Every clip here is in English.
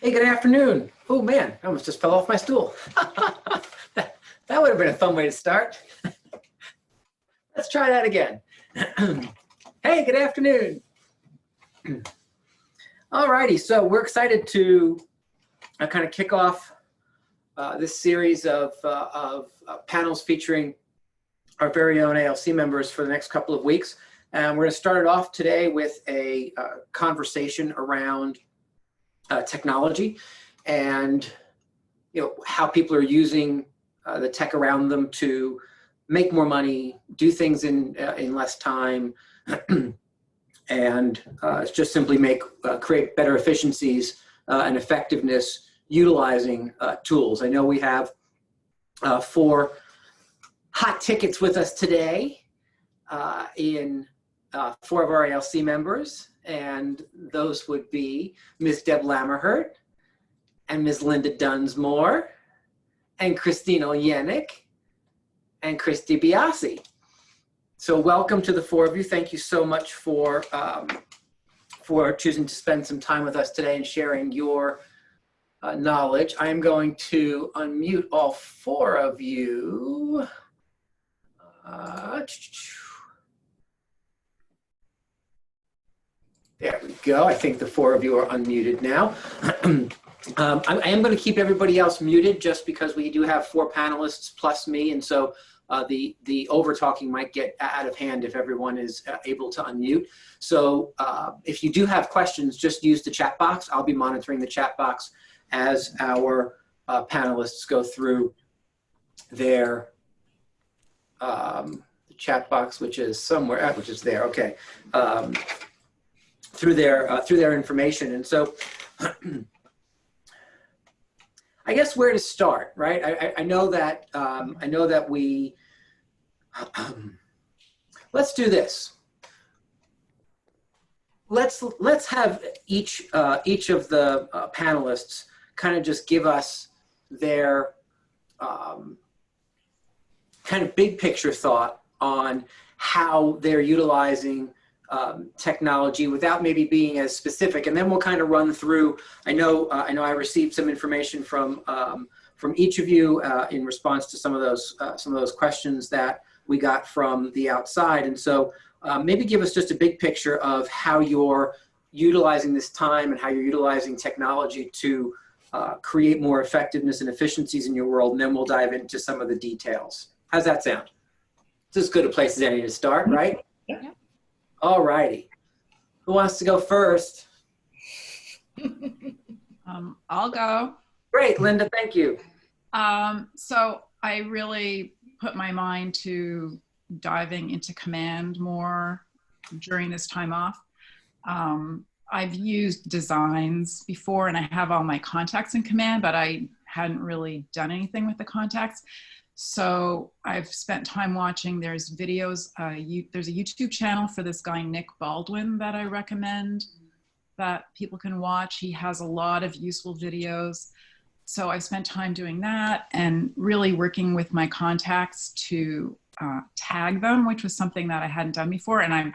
Hey, good afternoon. Oh man, I almost just fell off my stool. That would have been a fun way to start. Let's try that again. Hey, good afternoon. All righty, so we're excited to kind of kick off this series of panels featuring our very own ALC members for the next couple of weeks. And we're going to start it off today with a conversation around technology and how people are using the tech around them to make more money, do things in less time, and just simply create better efficiencies and effectiveness utilizing tools. I know we have 4 hot tickets with us today in 4 of our ALC members, and those would be Ms. Deb Lammerhurt and Ms. Linda Dunsmore and Christine Olyenik and Christy Biasi. So welcome to the 4 of you. Thank you so much for choosing to spend some time with us today and sharing your knowledge. I am going to unmute all 4 of you. There we go. I think the 4 of you are unmuted now. I am going to keep everybody else muted just because we do have 4 panelists plus me, and so the over talking might get out of hand if everyone is able to unmute. So if you do have questions, just use the chat box. I'll be monitoring the chat box as our panelists go through their chat box, which is somewhere, which is there. Okay. Through their information. And so I guess where to start, right? I know that we let's do this. Let's have each of the panelists kind of just give us their kind of big picture thought on how they're utilizing technology without maybe being as specific, and then we'll kind of run through. I know I received some information from each of you in response to some of those questions that we got from the outside, and so maybe give us just a big picture of how you're utilizing this time and how you're utilizing technology to create more effectiveness and efficiencies in your world, and then we'll dive into some of the details. How's that sound? It's as good a place as any to start, right? Yeah. All righty. Who wants to go first? I'll go. Great, Linda, thank you. So I really put my mind to diving into command more during this time off. I've used designs before and I have all my contacts in command, but I hadn't really done anything with the contacts. So I've spent time watching, there's videos, there's a YouTube channel for this guy, Nick Baldwin, that I recommend that people can watch. He has a lot of useful videos. So I spent time doing that and really working with my contacts to tag them, which was something that I hadn't done before. And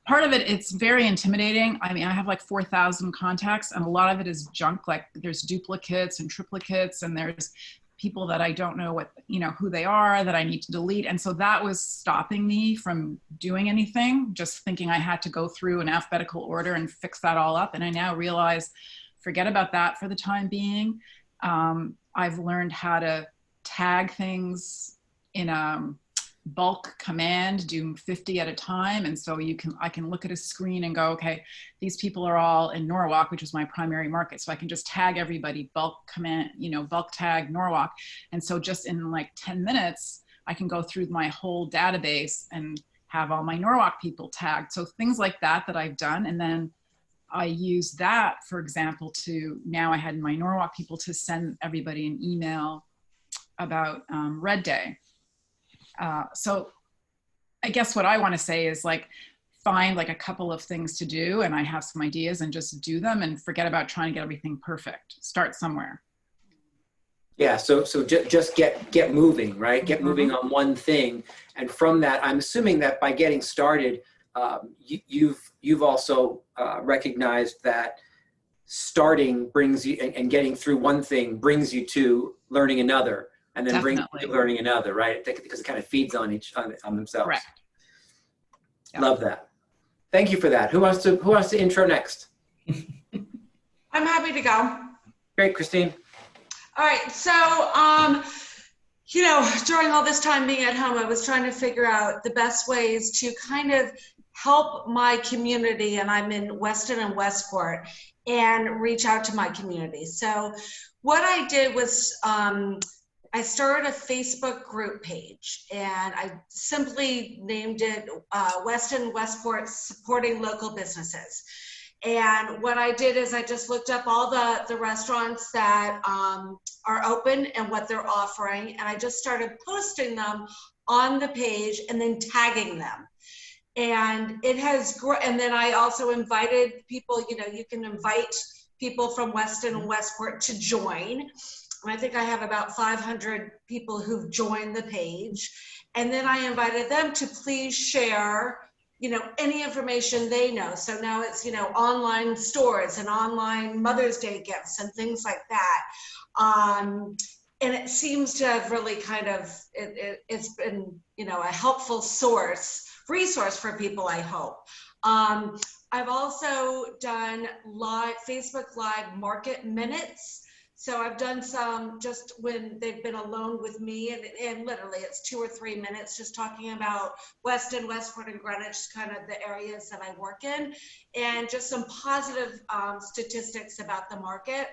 part of it, it's very intimidating. I mean, I have like 4,000 contacts and a lot of it is junk. Like there's duplicates and triplicates and there's people that I don't know who they are, that I need to delete. And so that was stopping me from doing anything, just thinking I had to go through in alphabetical order and fix that all up. And I now realize, forget about that for the time being. I've learned how to tag things in a bulk command, do 50 at a time. And so I can look at a screen and go, okay, these people are all in Norwalk, which is my primary market. So I can just tag everybody, bulk command, bulk tag Norwalk. And so just in like 10 minutes, I can go through my whole database and have all my Norwalk people tagged. So things like that I've done. And then I use that, for example, now I had my Norwalk people to send everybody an email about Red Day. So I guess what I want to say is like, find like a couple of things to do and I have some ideas and just do them and forget about trying to get everything perfect. Start somewhere. Yeah, so just get moving, right? Get moving on one thing. And from that, I'm assuming that by getting started, you've also recognized that starting brings you, and getting through one thing brings you to learning another, and then brings you to learning another, right? Because it kind of feeds on on themselves. Correct. Yep. Love that. Thank you for that. Who wants to intro next? I'm happy to go. Great, Christine. All right, so during all this time being at home, I was trying to figure out the best ways to kind of help my community, and I'm in Weston and Westport, and reach out to my community. So what I did was I started a Facebook group page, and I simply named it Weston Westport Supporting Local Businesses. And what I did is I just looked up all the restaurants that are open and what they're offering, and I just started posting them on the page and then tagging them. And it has grown. And then I also invited people, you can invite people from Weston and Westport to join. And I think I have about 500 people who've joined the page. And then I invited them to please share any information they know. So now it's, online stores and online Mother's Day gifts and things like that. And it seems to have really kind of, it's been, a helpful resource for people, I hope. I've also done Facebook Live market minutes. So I've done some just when they've been alone with me, and literally it's 2 or 3 minutes just talking about Weston, Westport, and Greenwich, kind of the areas that I work in, and just some positive statistics about the market.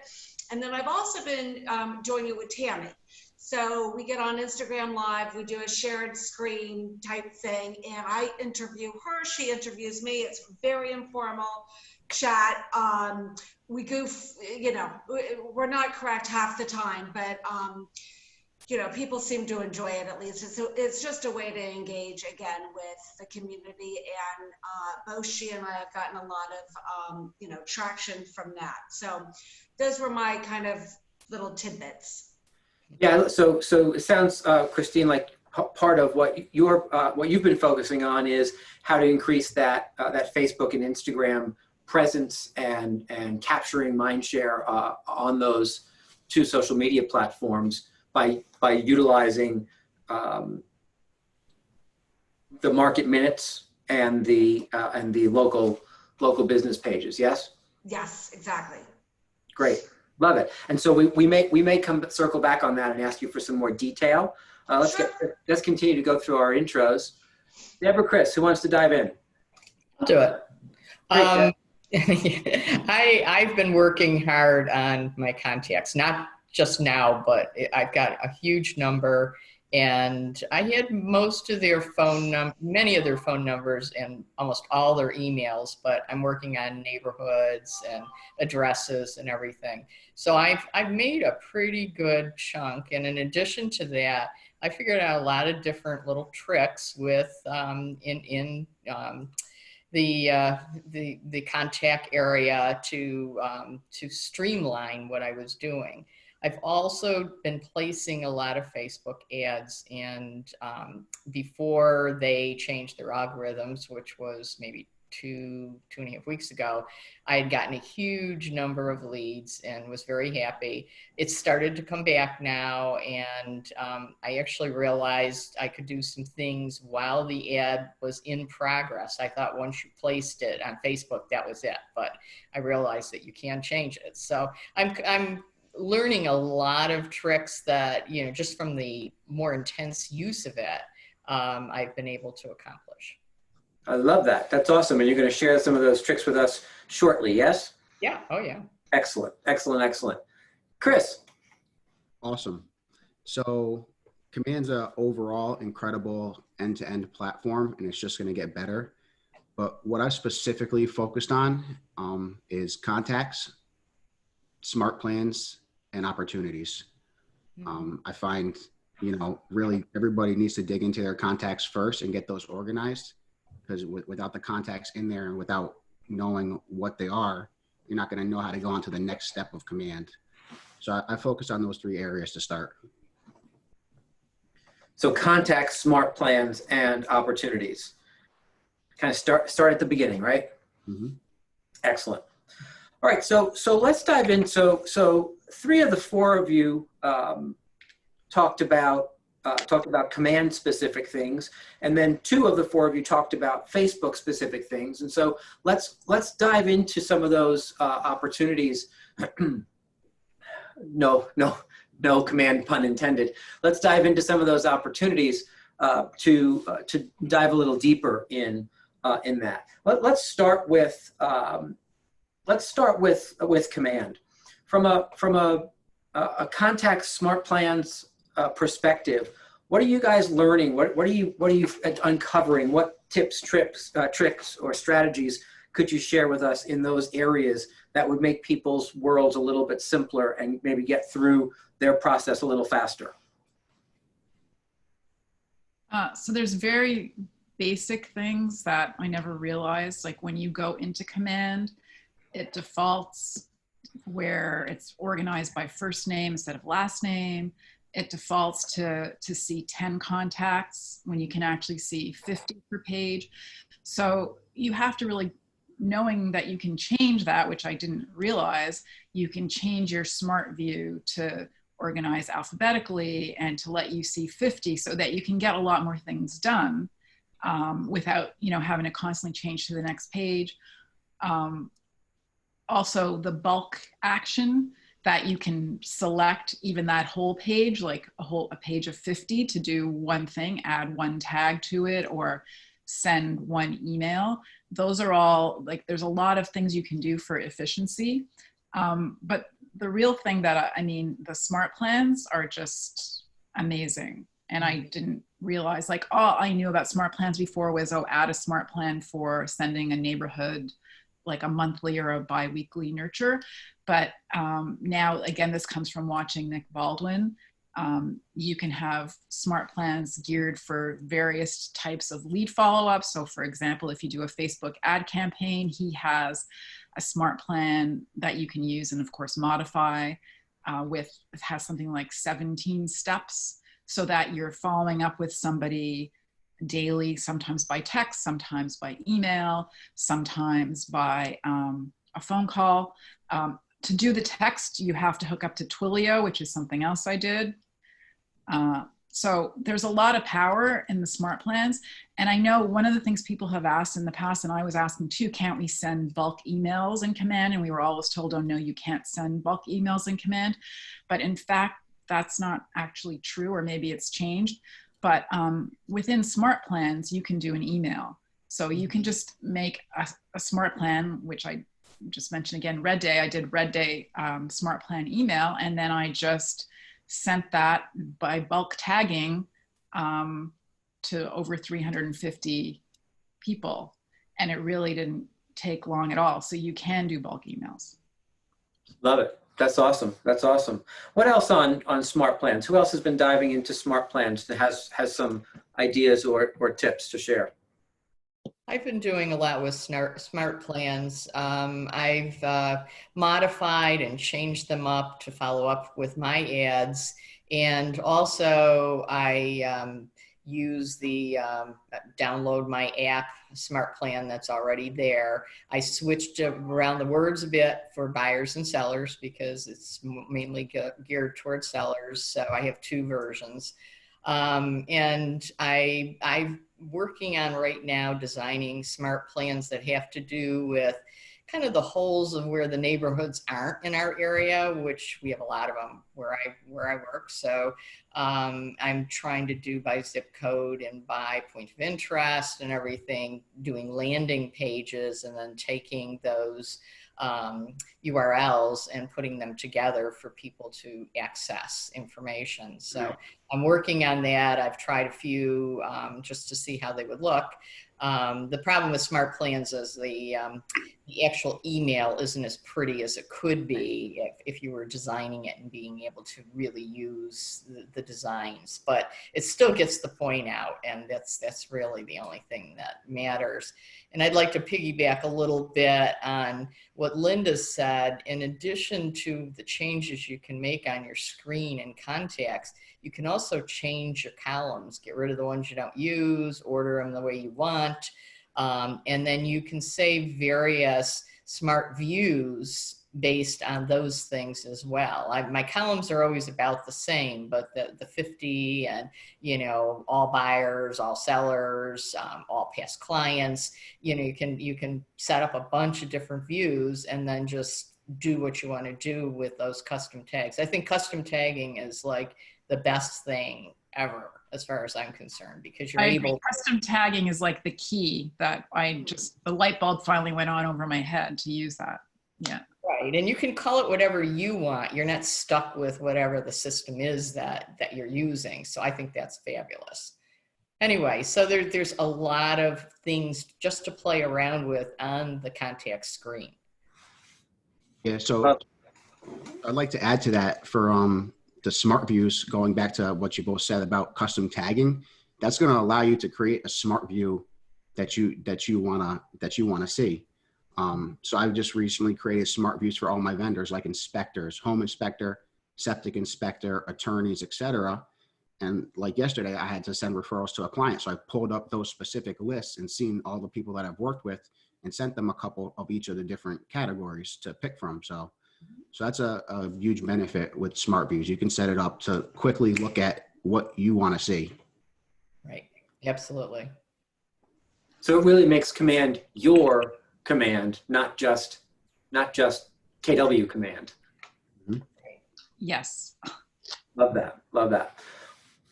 And then I've also been doing it with Tammy. So we get on Instagram Live, we do a shared screen type thing, and I interview her, she interviews me. It's very informal chat. We goof, we're not correct half the time, but people seem to enjoy it at least. It's just a way to engage again with the community, and both she and I have gotten a lot of traction from that. So those were my kind of little tidbits. Yeah, so it sounds, Christine, like part of what you've been focusing on is how to increase that Facebook and Instagram presence and capturing mind share on those 2 social media platforms by utilizing the market minutes and the local business pages. Yes. Yes, exactly. Great, love it. And so we may circle back on that and ask you for some more detail. Let's continue to go through our intros. Deborah, Chris, who wants to dive in? I'll do it. Great, I've been working hard on my contacts, not just now, but I've got a huge number, and I had most of their many of their phone numbers and almost all their emails, but I'm working on neighborhoods and addresses and everything. So I've made a pretty good chunk, and in addition to that, I figured out a lot of different little tricks with the contact area to streamline what I was doing. I've also been placing a lot of Facebook ads, and before they changed their algorithms, which was maybe two and a half weeks ago, I had gotten a huge number of leads and was very happy. It started to come back now, and I actually realized I could do some things while the ad was in progress. I thought once you placed it on Facebook, that was it, but I realized that you can change it. So I'm learning a lot of tricks that, just from the more intense use of it, I've been able to accomplish. I love that. That's awesome. And you're going to share some of those tricks with us shortly, yes? Yeah. Oh, yeah. Excellent. Excellent. Excellent. Chris. Awesome. So Command's an overall incredible end-to-end platform, and it's just going to get better. But what I specifically focused on is contacts, smart plans, and opportunities. I find, really everybody needs to dig into their contacts first and get those organized, because without the contacts in there and without knowing what they are, you're not going to know how to go on to the next step of Command. So I focus on those 3 areas to start. So contacts, smart plans, and opportunities. Kind of start at the beginning, right? Mm-hmm. Excellent. All right, so let's dive in. So 3 of the 4 of you talked about command specific things, and then 2 of the 4 of you talked about Facebook specific things. And so let's dive into some of those opportunities. No command pun intended. Let's dive into some of those opportunities to dive a little deeper in that. Let's start with command. From a contact smart plans perspective. What are you guys learning? What are you uncovering? What tips, tricks, or strategies could you share with us in those areas that would make people's worlds a little bit simpler and maybe get through their process a little faster? So there's very basic things that I never realized. Like when you go into command, it defaults where it's organized by first name instead of last name. It defaults to see 10 contacts when you can actually see 50 per page. So you have to really, knowing that you can change that, which I didn't realize, you can change your smart view to organize alphabetically and to let you see 50 so that you can get a lot more things done without having to constantly change to the next page. Also the bulk action that you can select even that whole page, like a page of 50 to do one thing, add one tag to it or send one email. Those are all there's a lot of things you can do for efficiency. But the real thing that the smart plans are just amazing. And I didn't realize all I knew about smart plans before was, add a smart plan for sending a neighborhood like a monthly or a bi-weekly nurture. But now, again, this comes from watching Nick Baldwin. You can have smart plans geared for various types of lead follow-up. So for example, if you do a Facebook ad campaign, he has a smart plan that you can use and of course modify it has something like 17 steps so that you're following up with somebody daily, sometimes by text, sometimes by email, sometimes by a phone call. To do the text, you have to hook up to Twilio, which is something else I did. So there's a lot of power in the smart plans. And I know one of the things people have asked in the past, and I was asking too, can't we send bulk emails in command? And we were always told, oh no, you can't send bulk emails in command. But in fact, that's not actually true, or maybe it's changed. But within smart plans, you can do an email. So you can just make a smart plan, which I just mentioned again, Red Day. I did Red Day smart plan email, and then I just sent that by bulk tagging to over 350 people. And it really didn't take long at all. So you can do bulk emails. Love it. That's awesome. That's awesome. What else on smart plans? Who else has been diving into smart plans that has some ideas or tips to share? I've been doing a lot with smart plans. I've modified and changed them up to follow up with my ads. And also I use the download my app smart plan that's already there. I switched around the words a bit for buyers and sellers because it's mainly geared towards sellers. So I have 2 versions. And I'm working on right now designing smart plans that have to do with kind of the holes of where the neighborhoods aren't in our area, which we have a lot of them where I work. So I'm trying to do by zip code and by point of interest and everything, doing landing pages and then taking those URLs and putting them together for people to access information. So I'm working on that. I've tried a few just to see how they would look. The problem with smart plans is the actual email isn't as pretty as it could be if you were designing it and being able to really use the designs, but it still gets the point out, and that's really the only thing that matters. And I'd like to piggyback a little bit on what Linda said. In addition to the changes you can make on your screen and contacts, you can also change your columns, get rid of the ones you don't use, order them the way you want. And then you can save various smart views based on those things as well. My columns are always about the same, but the 50 and, you know, all buyers, all sellers, all past clients, you know, you can set up a bunch of different views and then just do what you want to do with those custom tags. I think custom tagging is like the best thing ever as far as I'm concerned, because you're able. Custom tagging is like the key that the light bulb finally went on over my head to use that. Yeah. Right, and you can call it whatever you want. You're not stuck with whatever the system is that you're using. So I think that's fabulous. Anyway, so there's a lot of things just to play around with on the contact screen. Yeah, so I'd like to add to that for the smart views, going back to what you both said about custom tagging. That's going to allow you to create a smart view that you want to see. So I've just recently created smart views for all my vendors, like inspectors, home inspector, septic inspector, attorneys, etc. And like yesterday, I had to send referrals to a client. So I pulled up those specific lists and seen all the people that I've worked with and sent them a couple of each of the different categories to pick from. So that's a huge benefit with smart views. You can set it up to quickly look at what you want to see. Right. Absolutely. So it really makes command your command, not just KW command. Mm-hmm. Yes. Love that. Love that.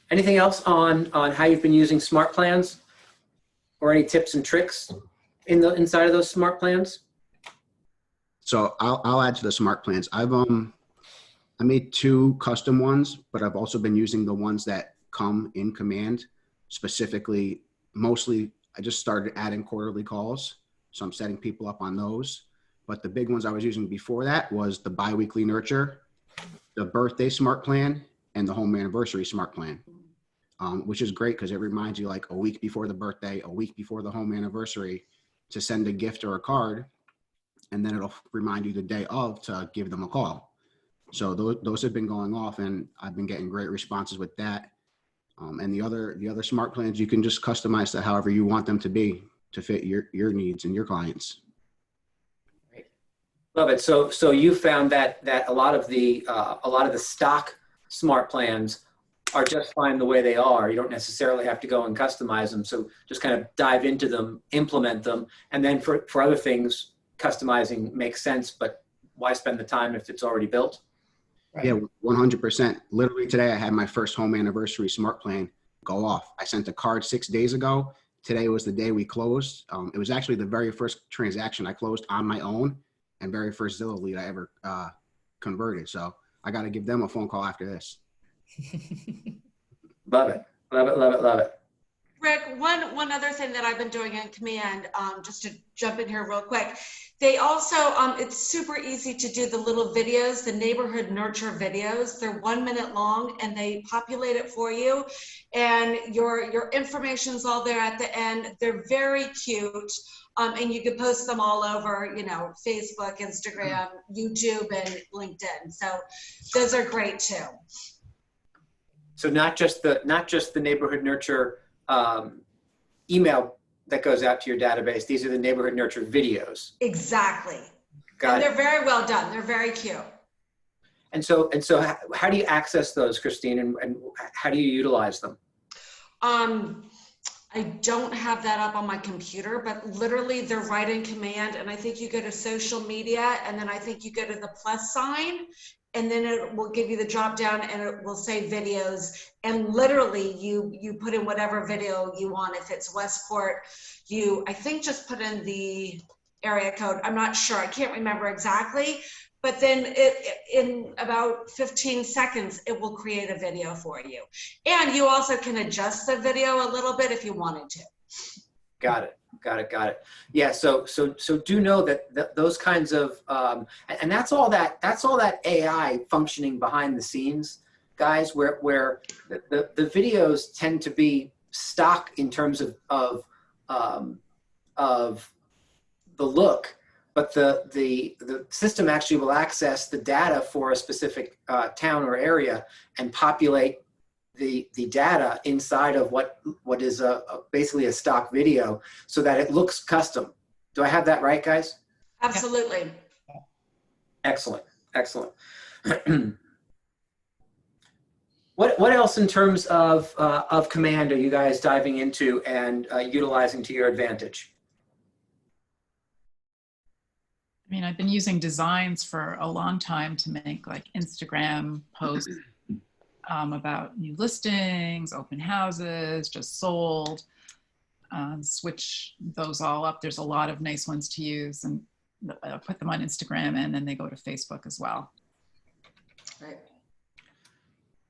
Anything else on how you've been using smart plans, or any tips and tricks inside of those smart plans? So I'll add to the smart plans. I made 2 custom ones, but I've also been using the ones that come in command. Specifically, mostly I just started adding quarterly calls. So I'm setting people up on those. But the big ones I was using before that was the biweekly nurture, the birthday smart plan, and the home anniversary smart plan, which is great because it reminds you like a week before the birthday, a week before the home anniversary to send a gift or a card. And then it'll remind you the day of to give them a call. So those have been going off, and I've been getting great responses with that. And the other smart plans, you can just customize to however you want them to be to fit your needs and your clients. Great. Love it. So you found that a lot of the stock smart plans are just fine the way they are. You don't necessarily have to go and customize them. So just kind of dive into them, implement them, and then for other things, customizing makes sense, but why spend the time if it's already built? Right. Yeah, 100%. Literally today, I had my first home anniversary smart plan go off. I sent a card 6 days ago. Today was the day we closed. It was actually the very first transaction I closed on my own and very first Zillow lead I ever converted. So I got to give them a phone call after this. Love it. Love it. Love it. Love it. Rick, one other thing that I've been doing in command, just to jump in here real quick, they also, it's super easy to do the little videos, the neighborhood nurture videos. They're 1 minute long and they populate it for you. And your information's all there at the end. They're very cute. And you can post them all over, you know, Facebook, Instagram, YouTube, and LinkedIn. So those are great too. So not just the neighborhood nurture email that goes out to your database. These are the neighborhood nurture videos. Exactly. Got and it. they're very well done. They're very cute. And so how do you access those, Christine, and how do you utilize them? I don't have that up on my computer, but literally they're right in command. And I think you go to social media, and then I think you go to the plus sign, and then it will give you the drop down and it will say videos. And literally you put in whatever video you want. If it's Westport, I think just put in the area code. I'm not sure. I can't remember exactly. But then in about 15 seconds, it will create a video for you. And you also can adjust the video a little bit if you wanted to. Got it. Yeah. So do know that those kinds of, and that's all that AI functioning behind the scenes, guys, where the videos tend to be stock in terms of the look. But the system actually will access the data for a specific town or area and populate the data inside of what is basically a stock video so that it looks custom. Do I have that right, guys? Absolutely. Excellent, excellent. What else in terms of Command are you guys diving into and utilizing to your advantage? I mean, I've been using designs for a long time to make like Instagram posts about new listings, open houses, just sold, switch those all up. There's a lot of nice ones to use, and put them on Instagram, and then they go to Facebook as well. Right.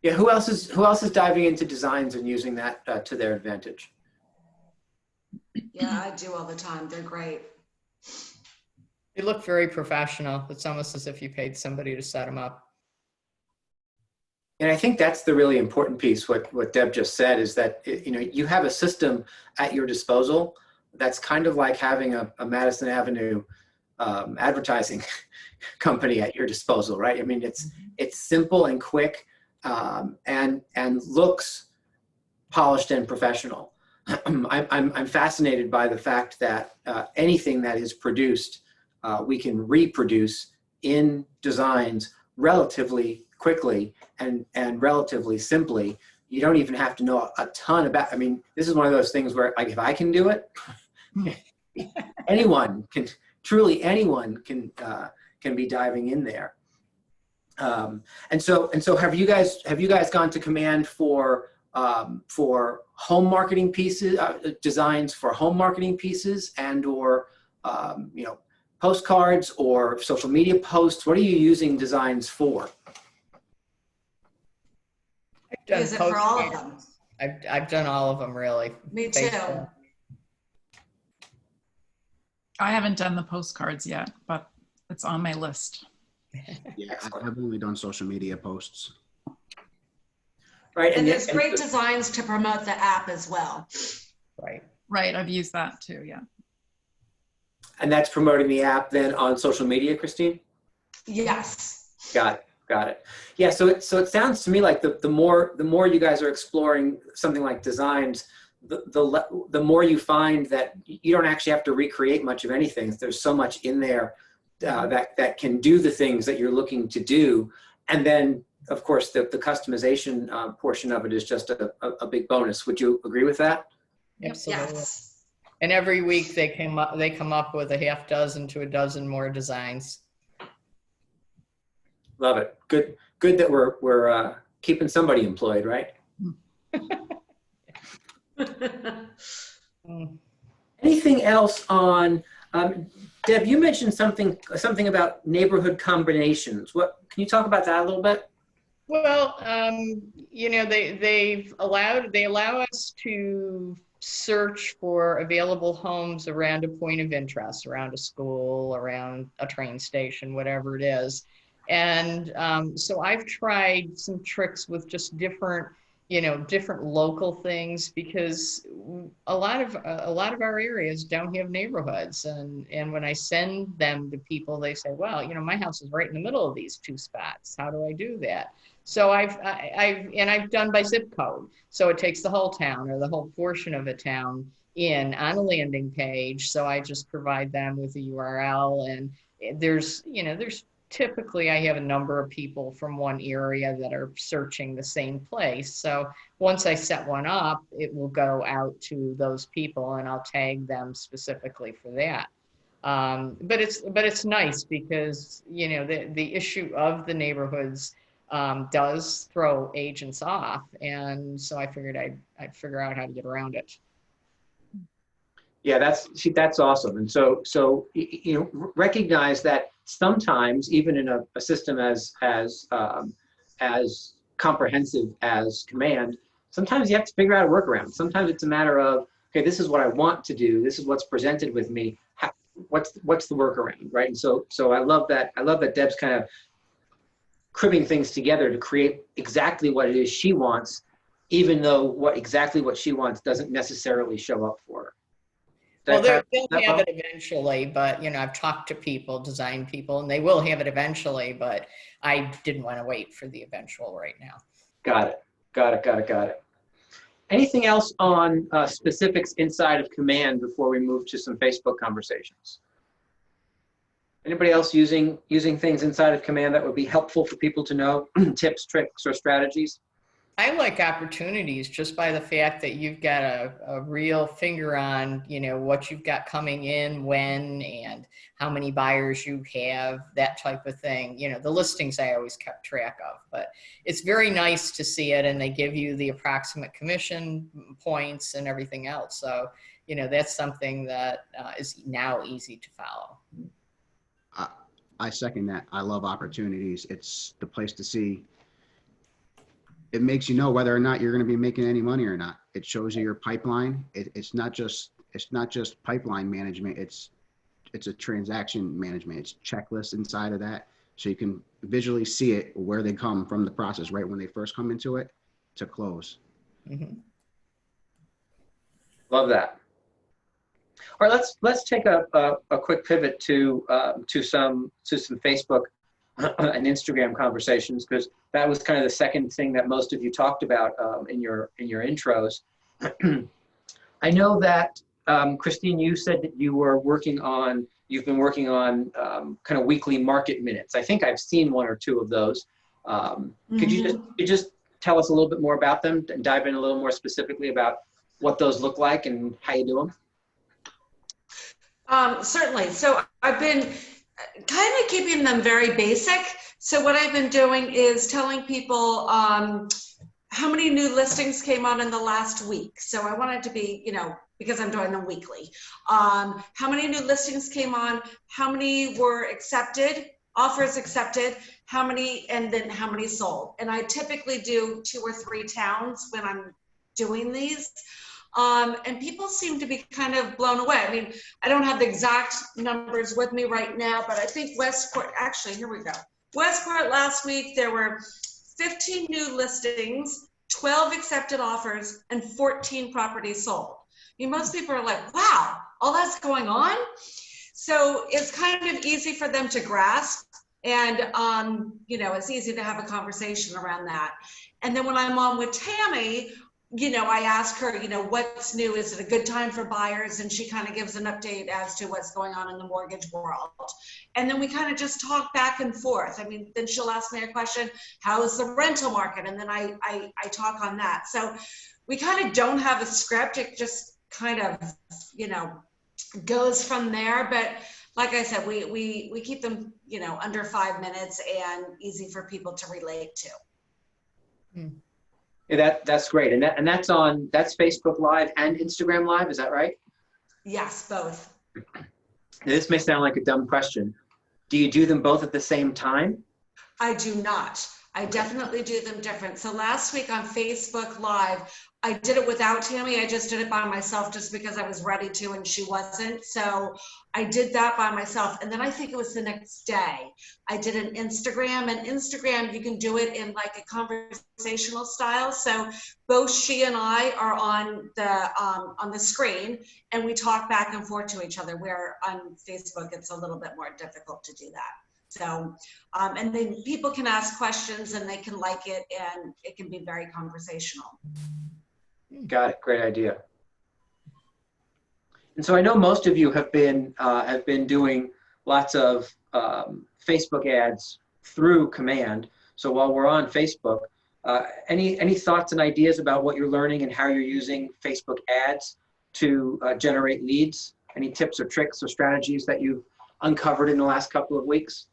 Yeah, who else is diving into designs and using that to their advantage? Yeah, I do all the time. They're great. They look very professional. It's almost as if you paid somebody to set them up. And I think that's the really important piece. What Deb just said is that you have a system at your disposal that's kind of like having a Madison Avenue advertising company at your disposal, right? I mean, it's simple and quick, and looks polished and professional. I'm fascinated by the fact that anything that is produced, we can reproduce in designs relatively quickly and relatively simply. You don't even have to know a ton about. I mean, this is one of those things where, like, if I can do it, anyone can. Truly, anyone can be diving in there. And so have you guys gone to Command for home marketing pieces, designs for home marketing pieces, and or postcards or social media posts? What are you using designs for? Use it for all of them. I've done all of them, really. Me too. I haven't done the postcards yet, but it's on my list. Yeah, I've only done social media posts. Right, And there's great designs to promote the app as well. Right. Right, I've used that too, yeah. And that's promoting the app then on social media, Christine? Yes. Got it. Yeah, so it sounds to me like the more you guys are exploring something like designs, the more you find that you don't actually have to recreate much of anything. There's so much in there that can do the things that you're looking to do. And then, of course, the customization portion of it is just a big bonus. Would you agree with that? Absolutely. Yes. And every week they come up with a half dozen to a dozen more designs. Love it. Good that we're keeping somebody employed, right? Anything else on, Deb, you mentioned something about neighborhood combinations. Can you talk about that a little bit? Well, they allow us to search for available homes around a point of interest, around a school, around a train station, whatever it is. And so I've tried some tricks with just different local things, because a lot of our areas don't have neighborhoods, and when I send them to people, they say, well, my house is right in the middle of these two spots. How do I do that? So I've done by zip code. So it takes the whole town or the whole portion of a town on a landing page. So I just provide them with a URL, and there's typically I have a number of people from one area that are searching the same place. So once I set one up, it will go out to those people, and I'll tag them specifically for that. But it's nice because the issue of the neighborhoods does throw agents off, and so I figured I'd figure out how to get around it. Yeah, that's awesome. And so recognize that sometimes even in a system as comprehensive as Command, sometimes you have to figure out a workaround. Sometimes it's a matter of, okay, this is what I want to do. This is what's presented with me. What's the workaround, right? And so I love that. I love that Deb's kind of cribbing things together to create exactly what it is she wants, even though exactly what she wants doesn't necessarily show up for her. Well, they'll have it eventually, but I've talked to people, design people, and they will have it eventually, but I didn't want to wait for the eventual right now. Got it. Anything else on specifics inside of Command before we move to some Facebook conversations? Anybody else using things inside of Command that would be helpful for people to know? Tips, tricks, or strategies? I like opportunities just by the fact that you've got a real finger on, what you've got coming in, when, and how many buyers you have, that type of thing. The listings I always kept track of, but it's very nice to see it, and they give you the approximate commission points and everything else. So, that's something that is now easy to follow. I second that. I love opportunities. It's the place to see. It makes you know whether or not you're going to be making any money or not. It shows you your pipeline. It's not just pipeline management. It's a transaction management. It's checklists inside of that, so you can visually see it where they come from the process, right when they first come into it to close. Mm-hmm. Love that. All right, let's take a quick pivot to some Facebook and Instagram conversations, because that was kind of the second thing that most of you talked about in your intros. I know that Christine, you said that you've been working on kind of weekly market minutes. I think I've seen one or two of those. Could you just tell us a little bit more about them and dive in a little more specifically about what those look like and how you do them? Certainly. So I've been kind of keeping them very basic. So what I've been doing is telling people how many new listings came on in the last week. So I want it to be, because I'm doing them weekly. How many new listings came on, how many were accepted, offers accepted, and then how many sold. And I typically do 2 or 3 towns when I'm doing these. And people seem to be kind of blown away. I mean, I don't have the exact numbers with me right now, but I think Westport, actually, here we go. Westport last week, there were 15 new listings, 12 accepted offers, and 14 properties sold. I mean, most people are like, wow, all that's going on? So it's kind of easy for them to grasp. And, it's easy to have a conversation around that. And then when I'm on with Tammy, I ask her, what's new? Is it a good time for buyers? And she kind of gives an update as to what's going on in the mortgage world. And then we kind of just talk back and forth. I mean, then she'll ask me a question, how's the rental market? And then I talk on that. So we kind of don't have a script. It just kind of, goes from there. But like I said, we keep them, under 5 minutes and easy for people to relate to. Hmm. Yeah, that's great. And that's Facebook Live and Instagram Live, is that right? Yes, both. This may sound like a dumb question. Do you do them both at the same time? I do not. I definitely do them different. So last week on Facebook Live, I did it without Tammy. I just did it by myself just because I was ready to and she wasn't. So I did that by myself. And then I think it was the next day, I did an Instagram. And Instagram, you can do it in like a conversational style. So both she and I are on the screen and we talk back and forth to each other, where on Facebook, it's a little bit more difficult to do that. So, and then people can ask questions and they can like it, and it can be very conversational. Got it. Great idea. And so I know most of you have been doing lots of Facebook ads through Command. So while we're on Facebook, any thoughts and ideas about what you're learning and how you're using Facebook ads to generate leads? Any tips or tricks or strategies that you've uncovered in the last couple of weeks?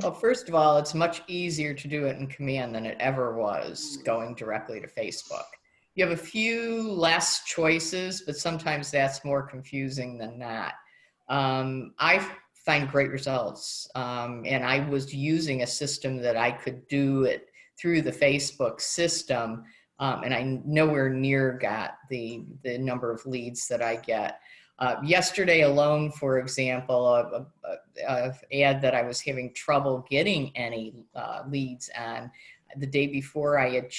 Well, first of all, it's much easier to do it in Command than it ever was going directly to Facebook. You have a few less choices, but sometimes that's more confusing than not. I find great results, and I was using a system that I could do it through the Facebook system, and I nowhere near got the number of leads that I get. Yesterday alone, for example, a ad that I was having trouble getting any leads on, the day before I had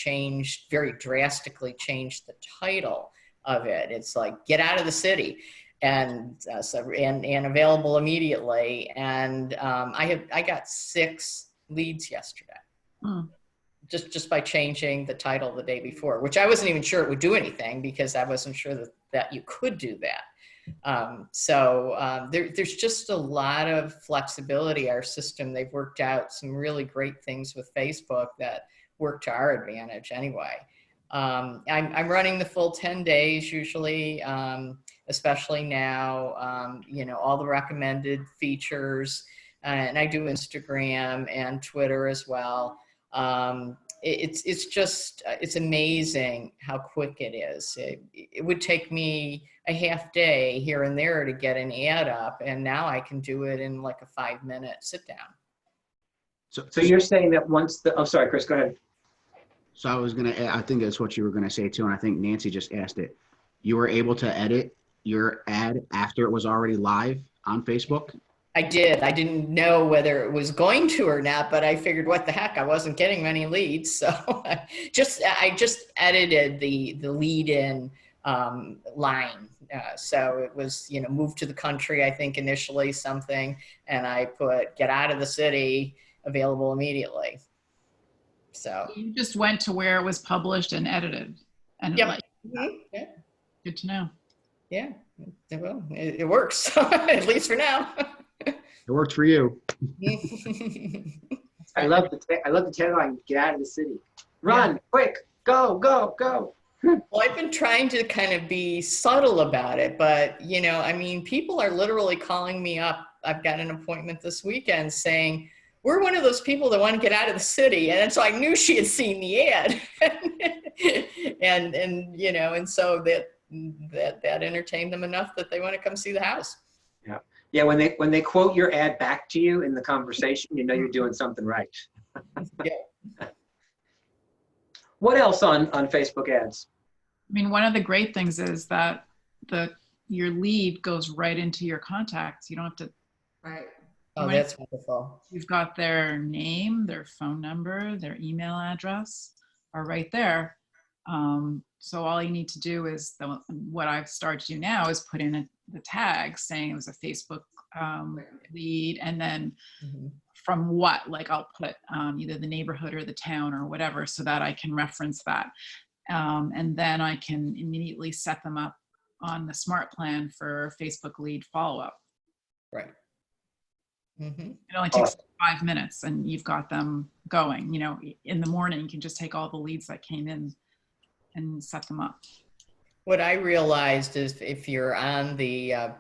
very drastically changed the title of it. It's like, get out of the city, and available immediately. And I got 6 leads yesterday. Hmm. Just by changing the title the day before, which I wasn't even sure it would do anything, because I wasn't sure that you could do that. There's just a lot of flexibility. Our system, they've worked out some really great things with Facebook that work to our advantage anyway. I'm running the full 10 days usually, especially now, you know, all the recommended features, and I do Instagram and Twitter as well. It's just, it's amazing how quick it is. It would take me a half day here and there to get an ad up, and now I can do it in like a 5-minute sit down. So you're saying that once the, oh, sorry, Chris, go ahead. So I was going to, I think that's what you were going to say too. And I think Nancy just asked it. You were able to edit your ad after it was already live on Facebook? I did. I didn't know whether it was going to or not, but I figured, what the heck, I wasn't getting many leads. So I just edited the lead in line. So it was, you know, moved to the country, I think initially something, and I put get out of the city, available immediately. So You just went to where it was published and edited. And yep. Yeah. Good to know. Yeah, well, it works, at least for now. It worked for you. I love the tagline, get out of the city. Run, quick, go, go, go. Well, I've been trying to kind of be subtle about it, but, you know, I mean, people are literally calling me up. I've got an appointment this weekend saying, we're one of those people that want to get out of the city. And so I knew she had seen the ad. and you know, and so that entertained them enough that they want to come see the house. Yeah. Yeah, when they quote your ad back to you in the conversation, you know you're doing something right. Yeah. What else on Facebook ads? I mean, one of the great things is that your lead goes right into your contacts. You don't have to. Right. Oh, that's wonderful. You've got their name, their phone number, their email address are right there. So all you need to do is what I've started to do now is put in the tag saying it was a Facebook lead, and then from what, like I'll put either the neighborhood or the town or whatever, so that I can reference that. And then I can immediately set them up on the smart plan for Facebook lead follow-up. Right. It only takes 5 minutes and you've got them going. You know, in the morning, you can just take all the leads that came in and set them up. What I realized is if you're on the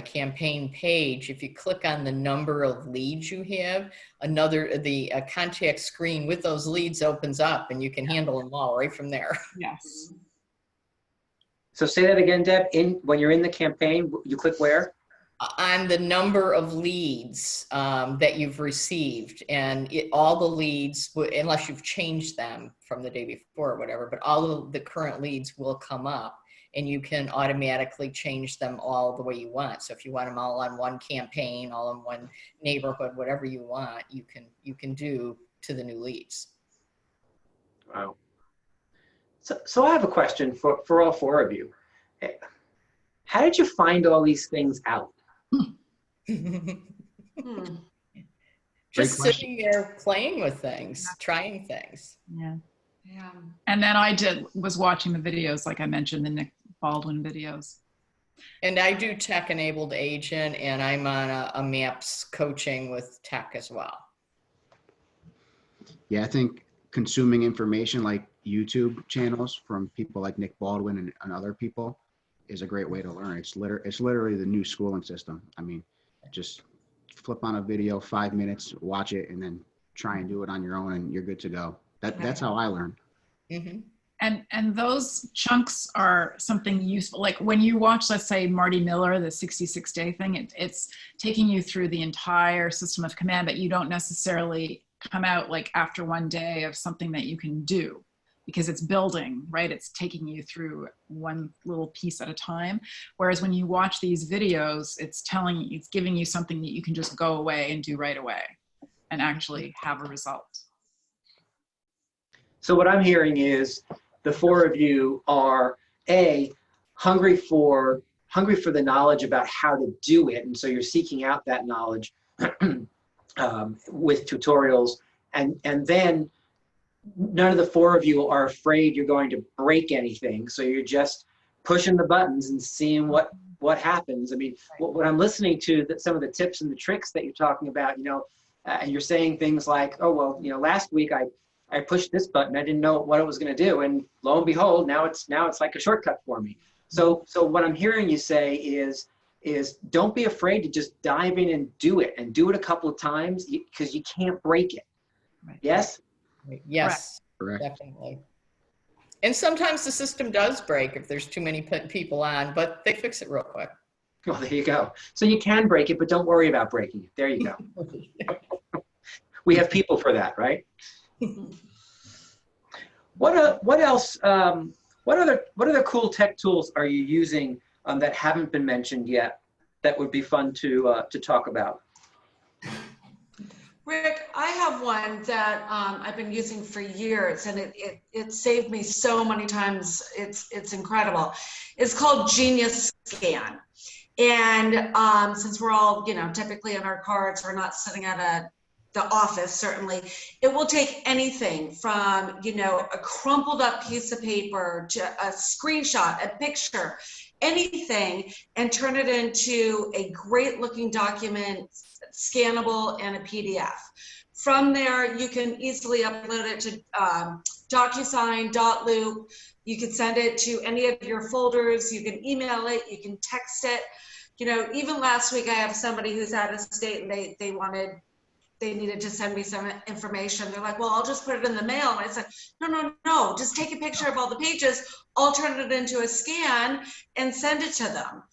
campaign page, if you click on the number of leads you have, the contact screen with those leads opens up, and you can handle them all right from there. Yes. So say that again, Deb. When you're in the campaign, you click where? On the number of leads that you've received, and all the leads, unless you've changed them from the day before or whatever, but all of the current leads will come up, and you can automatically change them all the way you want. So if you want them all on one campaign, all in one neighborhood, whatever you want, you can do to the new leads. Wow. So I have a question for all four of you. How did you find all these things out? Just sitting there playing with things, trying things. Yeah. And then was watching the videos, like I mentioned, the Nick Baldwin videos. And I do tech-enabled agent, and I'm on a MAPS coaching with tech as well. Yeah, I think consuming information like YouTube channels from people like Nick Baldwin and other people is a great way to learn. It's literally the new schooling system. I mean, just flip on a video, 5 minutes, watch it, and then try and do it on your own, and you're good to go. That's how I learned. And those chunks are something useful. Like when you watch, let's say, Marty Miller, the 66-day thing, it's taking you through the entire system of command, but you don't necessarily come out like after one day of something that you can do, because it's building, right? It's taking you through one little piece at a time. Whereas when you watch these videos, it's giving you something that you can just go away and do right away and actually have a result. So what I'm hearing is the four of you are hungry for the knowledge about how to do it. And so you're seeking out that knowledge with tutorials. And then none of the four of you are afraid you're going to break anything. So you're just pushing the buttons and seeing what what happens. I mean, what I'm listening to, that some of the tips and the tricks that you're talking about, you know, and you're saying things like, oh, well, you know, last week I pushed this button, I didn't know what it was going to do, and lo and behold, now it's like a shortcut for me. So what I'm hearing you say is don't be afraid to just dive in and do it a couple of times, because you can't break it. Right. Yes? Yes, Correct. definitely. And sometimes the system does break if there's too many people on, but they fix it real quick. Well, there you go. So you can break it, but don't worry about breaking it. There you go. We have people for that, right? What else? What other cool tech tools are you using that haven't been mentioned yet that would be fun to talk about? Rick, I have one that I've been using for years, and it saved me so many times. It's incredible. It's called Genius Scan. And since we're all, you know, typically in our cars, we're not sitting at the office, certainly, it will take anything from, you know, a crumpled up piece of paper to a screenshot, a picture, anything, and turn it into a great looking document, scannable, and a PDF. From there, you can easily upload it to DocuSign, Dotloop. You can send it to any of your folders. You can email it. You can text it. You know, even last week, I have somebody who's out of state, and they needed to send me some information. They're like, well, I'll just put it in the mail. And I said, no, just take a picture of all the pages. I'll turn it into a scan and send it to them.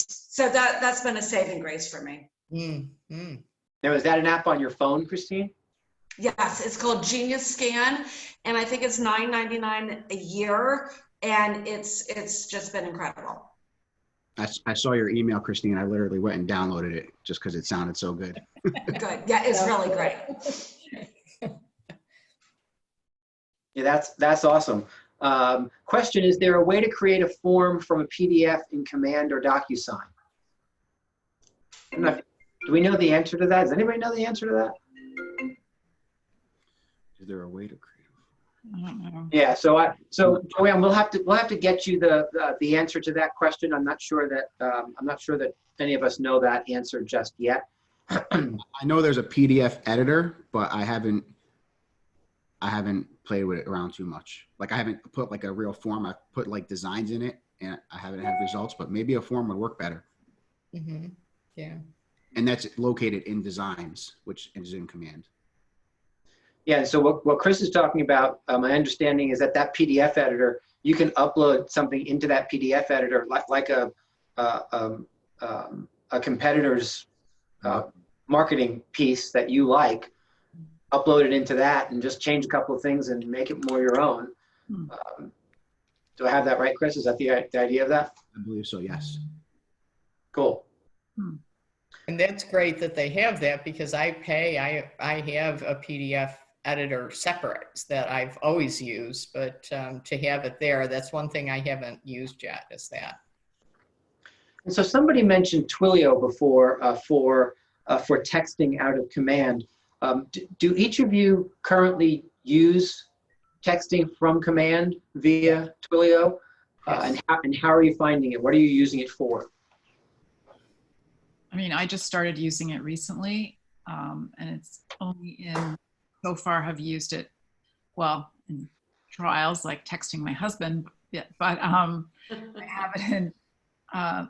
So that's been a saving grace for me. Mm-hmm. Now, is that an app on your phone, Christine? Yes, it's called Genius Scan, and I think it's $9.99 a year, and it's just been incredible. I saw your email, Christine. I literally went and downloaded it just because it sounded so good. Good. Yeah, it's really great. Yeah, that's awesome. Question, is there a way to create a form from a PDF in Command or DocuSign? Do we know the answer to that? Does anybody know the answer to that? Is there a way to create? I don't know. Yeah, so Joanne, we'll have to get you the answer to that question. I'm not sure that any of us know that answer just yet. I know there's a PDF editor, but I haven't played with it around too much. Like I haven't put like a real form. I've put like designs in it, and I haven't had results. But maybe a form would work better. Mm-hmm. Yeah. And that's located in Designs, which is in Command. Yeah, so what Chris is talking about, my understanding is that PDF editor, you can upload something into that PDF editor like a competitor's marketing piece that you like, upload it into that and just change a couple of things and make it more your own. Do I have that right, Chris? Is that the idea of that? I believe so, yes. Cool. And that's great that they have that, because I have a PDF editor separate that I've always used, but to have it there, that's one thing I haven't used yet, is that. And so somebody mentioned Twilio before for texting out of Command. Do each of you currently use texting from Command via Twilio? Yes. And how are you finding it? What are you using it for? I mean, I just started using it recently, and it's only so far have used it, well, in trials like texting my husband, but I have it in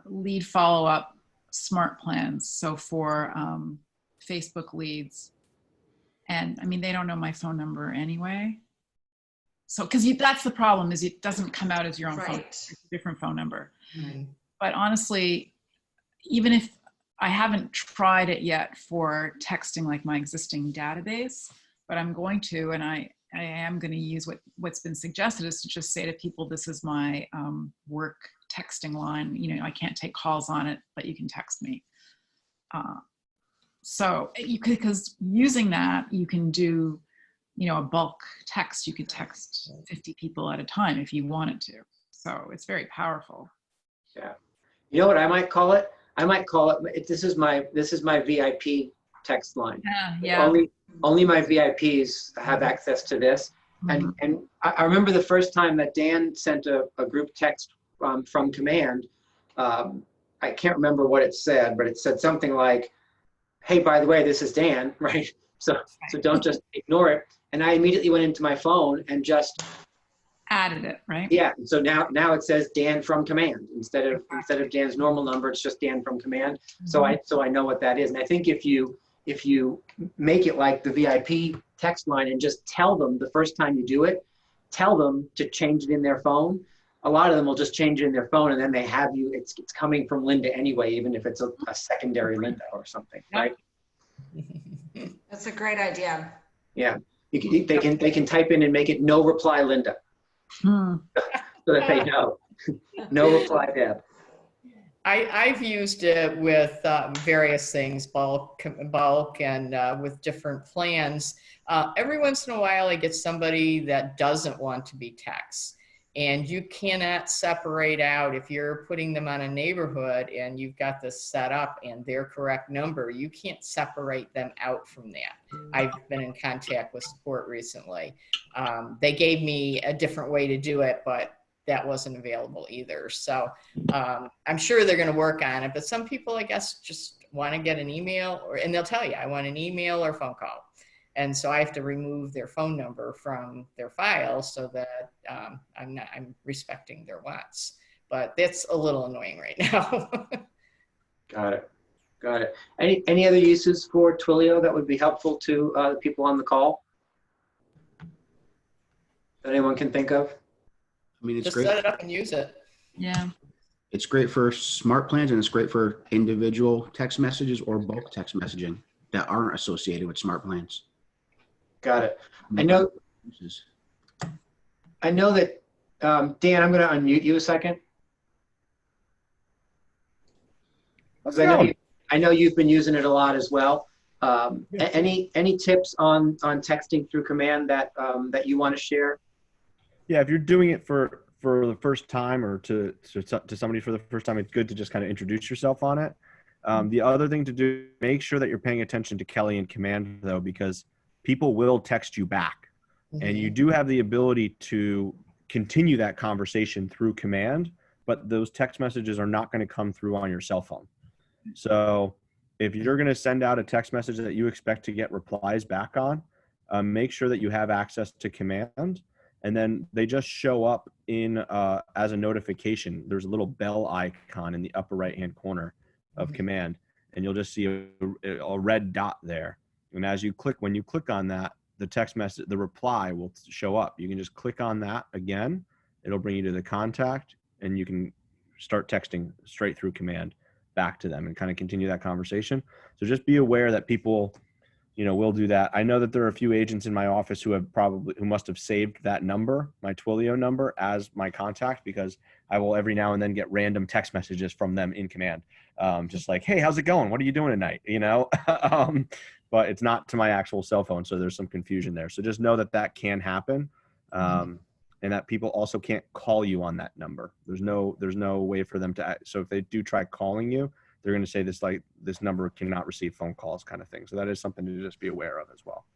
lead follow-up smart plans. So for Facebook leads, and I mean, they don't know my phone number anyway. So, because that's the problem, is it doesn't come out as your own phone, it's a different phone number. Mm-hmm. But honestly, even if I haven't tried it yet for texting like my existing database, but I'm going to, and I am going to use what's been suggested, is to just say to people, this is my work texting line. You know, I can't take calls on it, but you can text me. So because using that, you can do, you know, a bulk text. You could text 50 people at a time if you wanted to. So it's very powerful. Yeah. You know what I might call it? I might call it, this is my VIP text line. Yeah. Only my VIPs have access to this. Mm-hmm. And I remember the first time that Dan sent a group text from Command, I can't remember what it said, but it said something like, hey, by the way, this is Dan, right? So don't just ignore it. And I immediately went into my phone and just Added it, right? yeah. So now it says Dan from command instead of Dan's normal number. It's just Dan from command. So I know what that is. And I think if you make it like the VIP text line and just tell them the first time you do it, tell them to change it in their phone. A lot of them will just change it in their phone, and then they have you. It's coming from Linda anyway, even if it's a secondary Linda or something, right? That's a great idea. Yeah, they can type in and make it no reply Linda, so that they know. No reply Deb. I've used it with various things, bulk and with different plans. Every once in a while, I get somebody that doesn't want to be text. And you cannot separate out, if you're putting them on a neighborhood and you've got this set up and their correct number, you can't separate them out from that. I've been in contact with support recently. They gave me a different way to do it, but that wasn't available either. So I'm sure they're going to work on it, but some people, I guess, just want to get an email, and they'll tell you, I want an email or phone call. And so I have to remove their phone number from their file so that I'm respecting their wants. But that's a little annoying right now. Got it. Any other uses for Twilio that would be helpful to the people on the call that anyone can think of? I mean, it's Just great. set it up and use it. Yeah. It's great for smart plans, and it's great for individual text messages or bulk text messaging that aren't associated with smart plans. Got it. I know that, Dan, I'm going to unmute you a second. I know you've been using it a lot as well. Any tips on texting through command that you want to share? Yeah, if you're doing it for the first time or to somebody for the first time, it's good to just kind of introduce yourself on it. The other thing to do, make sure that you're paying attention to Kelly in command, though, because people will text you back. And you do have the ability to continue that conversation through command, but those text messages are not going to come through on your cell phone. So if you're going to send out a text message that you expect to get replies back on, make sure that you have access to command, and then they just show up in as a notification. There's a little bell icon in the upper right-hand corner of command, and you'll just see a red dot there. And when you click on that, the text message, the reply will show up. You can just click on that again. It'll bring you to the contact, and you can start texting straight through command back to them and kind of continue that conversation. So just be aware that people, will do that. I know that there are a few agents in my office who must have saved that number, my Twilio number, as my contact, because I will every now and then get random text messages from them in command. Just like, hey, how's it going? What are you doing tonight? But it's not to my actual cell phone. So there's some confusion there. So just know that can happen. And that people also can't call you on that number. There's no way for them to, so if they do try calling you, they're going to say this number cannot receive phone calls, kind of thing. So that is something to just be aware of as well.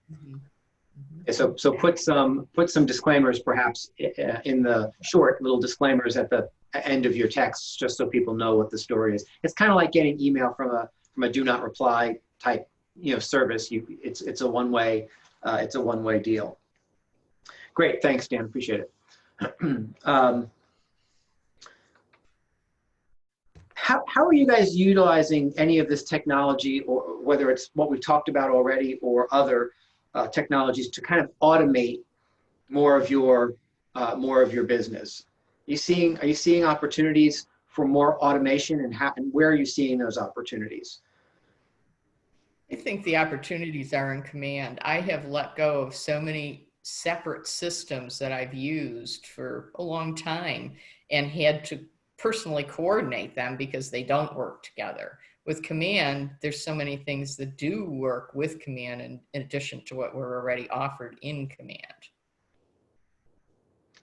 So put some disclaimers perhaps in the short little disclaimers at the end of your text, just so people know what the story is. It's kind of like getting email from a do not reply type service. It's a one-way deal. Great, thanks, Dan. Appreciate it. How are you guys utilizing any of this technology, or whether it's what we've talked about already or other technologies, to kind of automate more of your business? Are you seeing opportunities for more automation, and where are you seeing those opportunities? I think the opportunities are in command. I have let go of so many separate systems that I've used for a long time and had to personally coordinate them because they don't work together. With command, there's so many things that do work with command in addition to what we're already offered in command.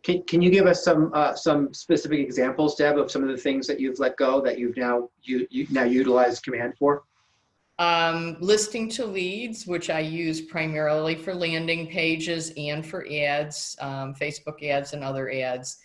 Can you give us some specific examples, Deb, of some of the things that you've let go that you've now utilized command for? Listing to leads, which I use primarily for landing pages and for ads, Facebook ads and other ads.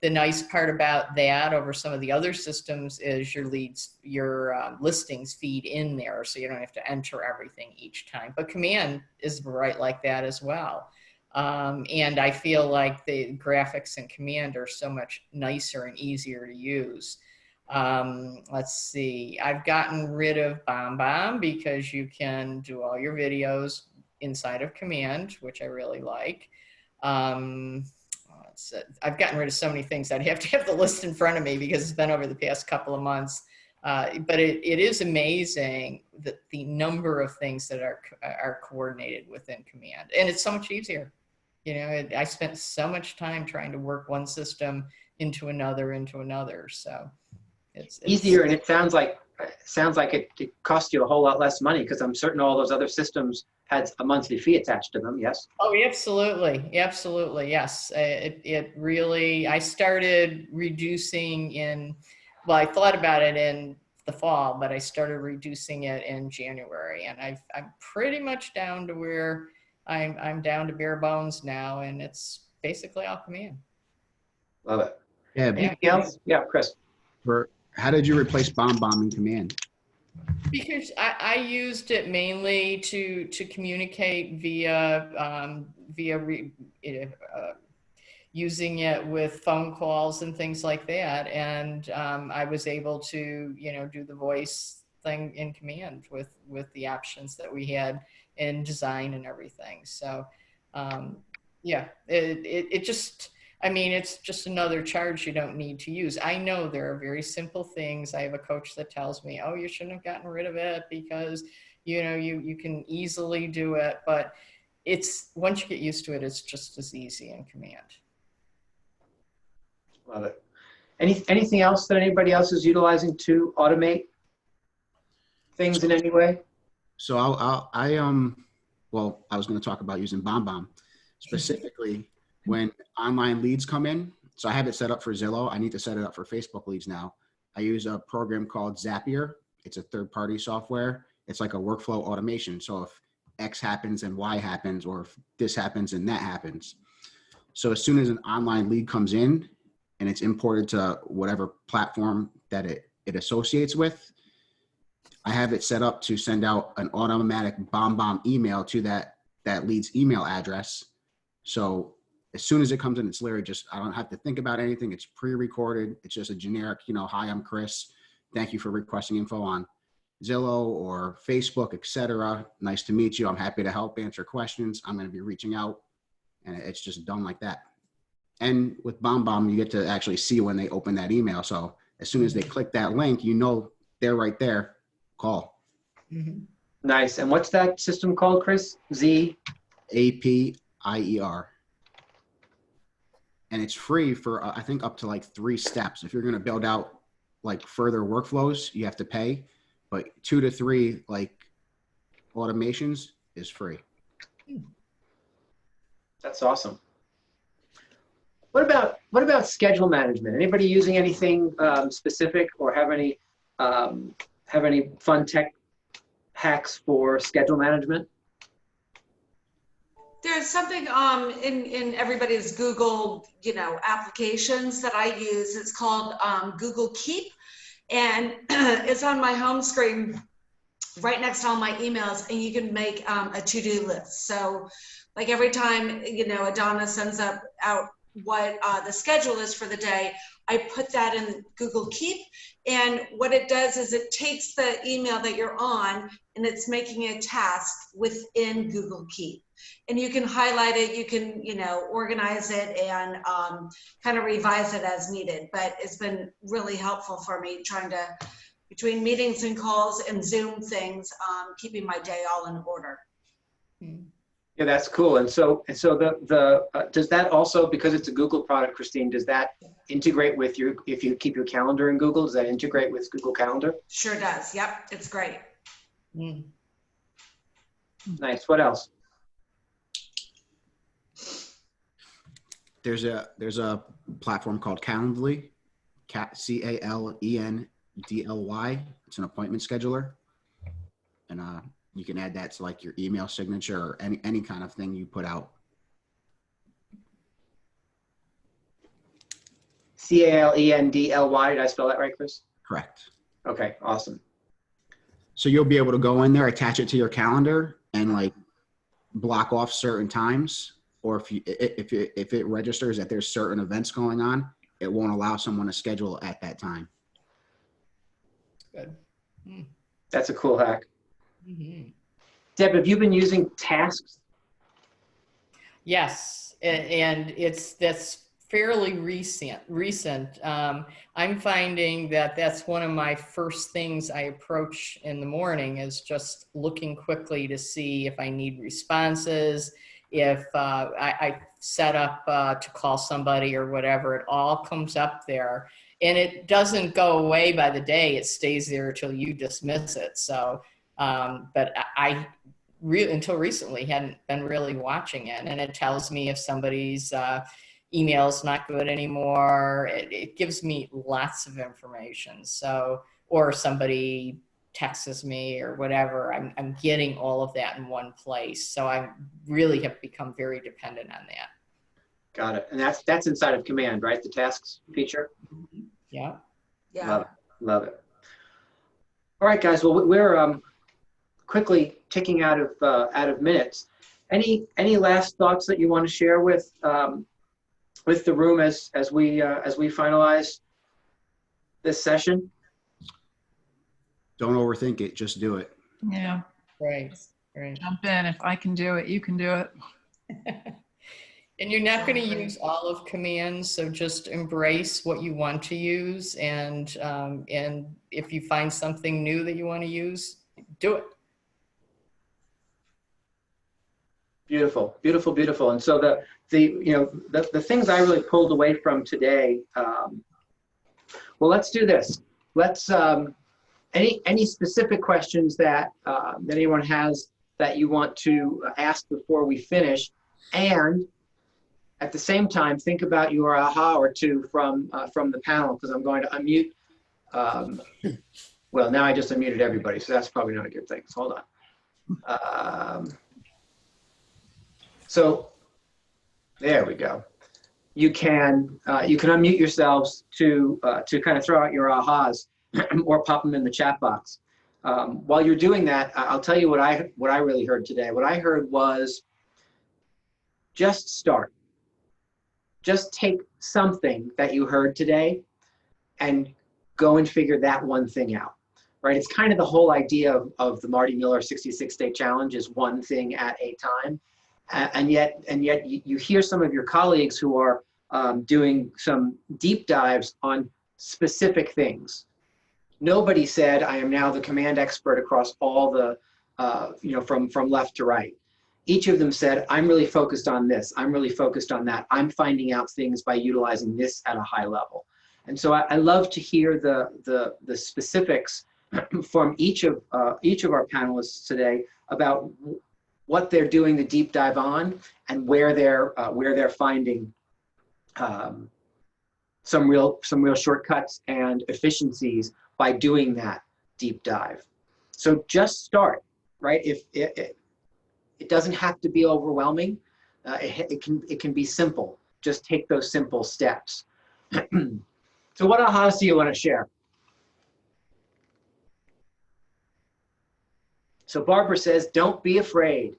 The nice part about that over some of the other systems is your listings feed in there, so you don't have to enter everything each time. But Command is right like that as well. And I feel like the graphics in Command are so much nicer and easier to use. Let's see, I've gotten rid of BombBomb because you can do all your videos inside of Command, which I really like. I've gotten rid of so many things. I'd have to have the list in front of me because it's been over the past couple of months. But it is amazing that the number of things that are coordinated within Command, and it's so much easier. You know, I spent so much time trying to work one system into another. So it's easier, and it sounds like it costs you a whole lot less money, because I'm certain all those other systems had a monthly fee attached to them. Yes. Oh, absolutely. Yes. It really, I started reducing I thought about it in the fall, but I started reducing it in January, and I'm pretty much down to where I'm down to bare bones now, and it's basically all Command. Love it. Yeah. Anything else? Yeah, Chris. How did you replace BombBomb in Command? Because I used it mainly to communicate via using it with phone calls and things like that, and I was able to do the voice thing in Command with the options that we had in design and everything. So yeah, it just, I mean, it's just another charge you don't need to use. I know there are very simple things. I have a coach that tells me, oh, you shouldn't have gotten rid of it because, you can easily do it. But once you get used to it, it's just as easy in Command. Love it. Anything else that anybody else is utilizing to automate things in any way? So I was going to talk about using BombBomb specifically when online leads come in. So I have it set up for Zillow. I need to set it up for Facebook leads now. I use a program called Zapier. It's a third-party software. It's like a workflow automation. So if X happens and Y happens, or if this happens and that happens. So as soon as an online lead comes in and it's imported to whatever platform that it associates with, I have it set up to send out an automatic BombBomb email to that lead's email address. So as soon as it comes in, it's literally just, I don't have to think about anything. It's pre-recorded. It's just a generic, hi, I'm Chris. Thank you for requesting info on Zillow or Facebook, etc. Nice to meet you. I'm happy to help answer questions. I'm going to be reaching out, and it's just done like that. And with BombBomb, you get to actually see when they open that email. So as soon as they click that link, they're right there. Call. Mm-hmm. Nice. And what's that system called, Chris? APIER. And it's free for, I think, up to like 3 steps. If you're going to build out like further workflows, you have to pay. But 2 to 3 like automations is free. That's awesome. What about schedule management? Anybody using anything specific, or have any fun tech hacks for schedule management? There's something in everybody's Google, applications that I use. It's called Google Keep, and it's on my home screen right next to all my emails, and you can make a to-do list. So like every time, Adana sends out what the schedule is for the day, I put that in Google Keep, and what it does is it takes the email that you're on and it's making a task within Google Keep. And you can highlight it, you can, organize it and kind of revise it as needed. But it's been really helpful for me between meetings and calls and Zoom things, keeping my day all in order. Yeah, that's cool. And so does that also, because it's a Google product, Christine, does that integrate with if you keep your calendar in Google, does that integrate with Google Calendar? Sure does. Yep, it's great. Mm. Nice. What else? There's a platform called Calendly, CALENDLY. It's an appointment scheduler, and you can add that to like your email signature or any kind of thing you put out. CALENDLY. Did I spell that right, Chris? Correct. Okay, awesome. So you'll be able to go in there, attach it to your calendar, and like block off certain times. Or if it registers that there's certain events going on, it won't allow someone to schedule at that time. Good. Mm. That's a cool hack. Mm-hmm. Deb, have you been using tasks? Yes, and that's fairly recent. I'm finding that that's one of my first things I approach in the morning, is just looking quickly to see if I need responses, if I set up to call somebody or whatever. It all comes up there, and it doesn't go away by the day. It stays there till you dismiss it. So, but I until recently hadn't been really watching it, and it tells me if somebody's email's not good anymore. It gives me lots of information. So, or somebody texts me or whatever, I'm getting all of that in one place. So I really have become very dependent on that. Got it. And that's inside of Command, right? The tasks feature? Yeah. Yeah. Love it. Love it. All right, guys. Well, we're quickly ticking out of minutes. Any last thoughts that you want to share with the room as we finalize this session? Don't overthink it. Just do it. Yeah. Right. Jump in. If I can do it, you can do it. And you're not going to use all of Command, so just embrace what you want to use, and if you find something new that you want to use, do it. Beautiful, beautiful, beautiful. And so the things I really pulled away from today. Well, let's do this. Let's any specific questions that anyone has that you want to ask before we finish, and at the same time, think about your aha or two from the panel, because I'm going to unmute. Well, now I just unmuted everybody, so that's probably not a good thing. So hold on. So there we go. You can unmute yourselves to kind of throw out your ahas or pop them in the chat box. While you're doing that, I'll tell you what I really heard today. What I heard was just start. Just take something that you heard today and go and figure that one thing out, right? It's kind of the whole idea of the Marty Miller 66-day challenge, is one thing at a time. And yet you hear some of your colleagues who are doing some deep dives on specific things. Nobody said, I am now the Command expert across all the, from left to right. Each of them said, I'm really focused on this. I'm really focused on that. I'm finding out things by utilizing this at a high level. And so I love to hear the specifics from each of our panelists today about what they're doing the deep dive on, and where they're finding some real shortcuts and efficiencies by doing that deep dive. So just start, right? If it doesn't have to be overwhelming, it can be simple. Just take those simple steps. So what ahas do you want to share? So Barbara says, don't be afraid.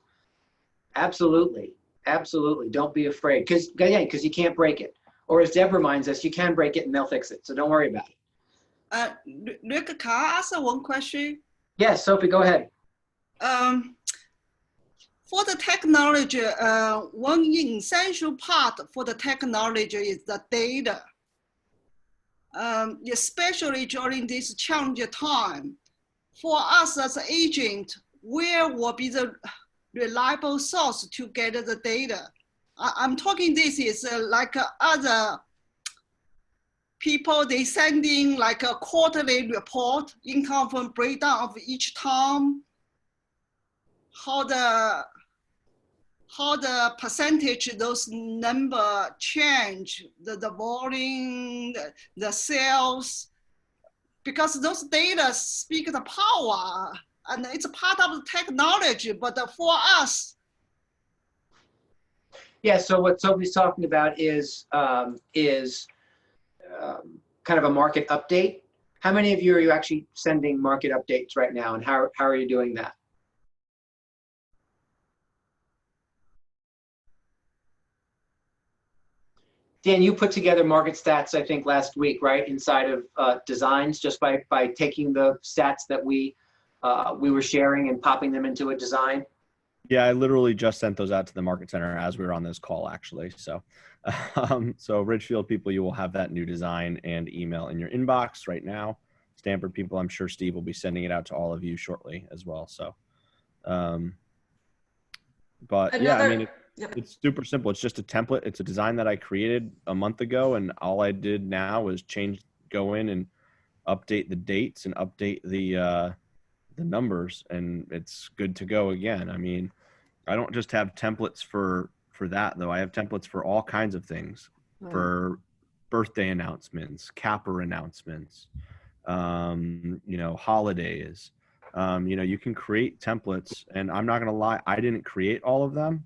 Absolutely, absolutely, don't be afraid. Because you can't break it. Or as Deb reminds us, you can break it and they'll fix it. So don't worry about it. Rick, can I ask one question? Yes, Sophie, go ahead. For the technology, one essential part for the technology is the data. Especially during this challenging time, for us as an agent, where will be the reliable source to get the data? I'm talking this is like other people, they sending like a quarterly report, income breakdown of each term, how the percentage those number change, the volume, the sales, because those data speak the power, and it's a part of the technology, but for us. Yeah, so what Sophie's talking about is kind of a market update. How many of you are you actually sending market updates right now, and how are you doing that? Dan, you put together market stats, I think, last week, right, inside of designs, just by taking the stats that we were sharing and popping them into a design. Yeah, I literally just sent those out to the market center as we were on this call, actually. So, so Ridgefield people, you will have that new design and email in your inbox right now. Stanford people, I'm sure Steve will be sending it out to all of you shortly as well. So, but yeah, I mean, it's super simple. It's just a template. It's a design that I created a month ago, and all I did now was go in and update the dates and update the numbers, and it's good to go again. I mean, I don't just have templates for that though. I have templates for all kinds of things, for birthday announcements, capper announcements, you know, holidays. You know, you can create templates, and I'm not gonna lie, I didn't create all of them,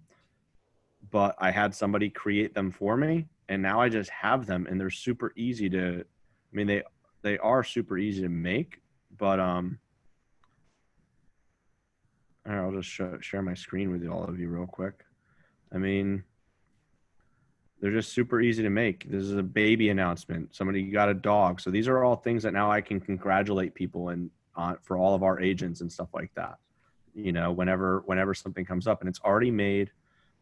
but I had somebody create them for me, and now I just have them, and they're super easy to, I mean, they are super easy to make, but I'll just share my screen with all of you real quick. I mean, they're just super easy to make. This is a baby announcement. Somebody got a dog. So these are all things that now I can congratulate people and for all of our agents and stuff like that. You know, whenever something comes up, and it's already made.